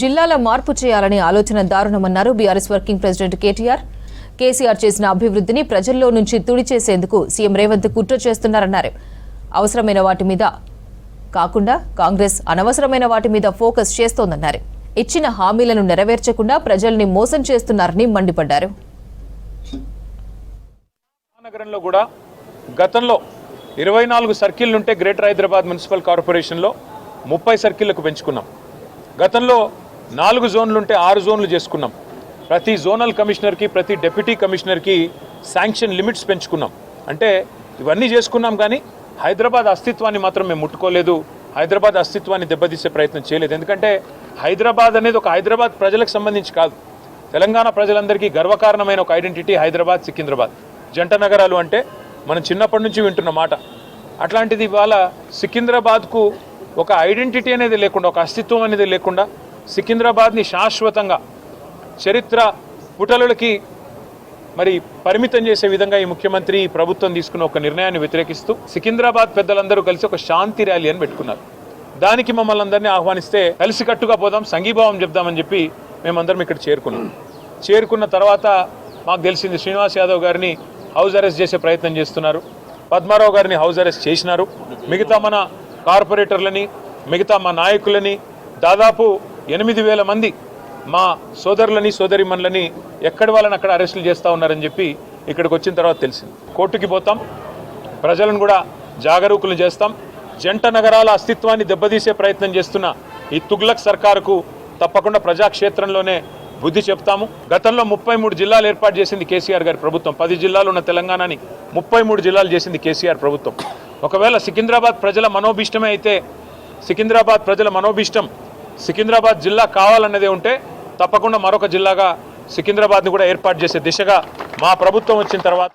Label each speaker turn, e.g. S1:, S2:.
S1: జిల్లాల మార్పు చేయాలనే ఆలోచన దారుణమన్నారు బీఆర్ఎస్ వర్కింగ్ ప్రెసిడెంట్ కేసీఆర్ చేసిన అభివృద్ధిని ప్రజల్లో నుంచి తుడిచేసేందుకు సీఎం రేవంత్ కుట్ర చేస్తున్నారన్నారు. అవసరమైన వాటి మీద కాకుండా కాంగ్రెస్ అనవసరమైన వాటి మీద ఫోకస్ చేస్తోందన్నారు. ఇచ్చిన హామీలను నెరవేర్చకుండా ప్రజల్ని మోసం చేస్తున్నారని మండిపడ్డారు.
S2: నగరంలో కూడా గతంలో 24 సర్కిళ్లుంటే గ్రేటర్ హైదరాబాద్ మున్సిపల్ కార్పొరేషన్లో 30 సర్కిళ్లకు పెంచుకున్నాం. గతంలో 4 జోన్లుంటే 6 జోన్లు చేసుకున్నాం. ప్రతి జోనల్ కమిషనర్కి ప్రతి డిప్యూటీ కమిషనర్కి శాంక్షన్ లిమిట్స్ పెంచుకున్నాం. అంటే ఇవన్నీ చేసుకున్నాం, కానీ హైదరాబాద్ అస్తిత్వాన్ని మాత్రం మేము ముట్టుకోలేదు. హైదరాబాద్ అస్తిత్వాన్ని దెబ్బతీసే ప్రయత్నం చేయలేదు. ఎందుకంటే హైదరాబాద్ అనేది ఒక హైదరాబాద్ ప్రజలకు సంబంధించి కాదు, తెలంగాణ ప్రజలందరికీ గర్వకారణమైన ఒక ఐడెంటిటీ హైదరాబాద్, సికింద్రాబాద్ జంట నగరాలు అంటే మనం చిన్నప్పటి నుంచి వింటున్న మాట. అట్లాంటిది ఇవాళ సికింద్రాబాద్కు ఒక ఐడెంటిటీ అనేది లేకుండా, ఒక అస్తిత్వం అనేది లేకుండా సికింద్రాబాద్ని శాశ్వతంగా చరిత్ర పుటలకి మరి పరిమితం చేసే విధంగా ఈ ముఖ్యమంత్రి ప్రభుత్వం తీసుకున్న ఒక నిర్ణయాన్ని వ్యతిరేకిస్తూ సికింద్రాబాద్ పెద్దలందరూ కలిసి ఒక శాంతి ర్యాలీ అని పెట్టుకున్నారు. దానికి మమ్మల్ని అందరినీ ఆహ్వానిస్తే కలిసికట్టుగా పోదాం, సంఘీభావం చెప్దామని చెప్పి మేమందరం ఇక్కడ చేరుకున్న తర్వాత మాకు తెలిసింది శ్రీనివాస్ యాదవ్ గారిని హౌస్ అరెస్ట్ చేసే ప్రయత్నం చేస్తున్నారు, పద్మారావు గారిని హౌస్ అరెస్ట్ చేసినారు, మిగతా మన కార్పొరేటర్లని, మిగతా మా నాయకులని దాదాపు 8,000 మంది మా సోదరులని సోదరిమణులని ఎక్కడి వాళ్ళని అక్కడ అరెస్టులు చేస్తూ ఉన్నారని చెప్పి ఇక్కడికి వచ్చిన తర్వాత తెలిసింది. కోర్టుకి పోతాం, ప్రజలను కూడా జాగరూకులు చేస్తాం. జంట నగరాల అస్తిత్వాన్ని దెబ్బతీసే ప్రయత్నం చేస్తున్న ఈ తుగ్లక్ సర్కారుకు తప్పకుండా ప్రజాక్షేత్రంలోనే బుద్ధి చెప్తాము. గతంలో 33 జిల్లాలు ఏర్పాటు చేసింది కేసీఆర్ గారి ప్రభుత్వం. 10 జిల్లాలు ఉన్న తెలంగాణని 33 జిల్లాలు చేసింది కేసీఆర్ ప్రభుత్వం. ఒకవేళ సికింద్రాబాద్ ప్రజల మనోభిష్టమే అయితే, సికింద్రాబాద్ ప్రజల మనోభిష్టం సికింద్రాబాద్ జిల్లా కావాలన్నదే ఉంటే తప్పకుండా మరొక జిల్లాగా సికింద్రాబాద్ని కూడా ఏర్పాటు చేసే దిశగా మా ప్రభుత్వం వచ్చిన తర్వాత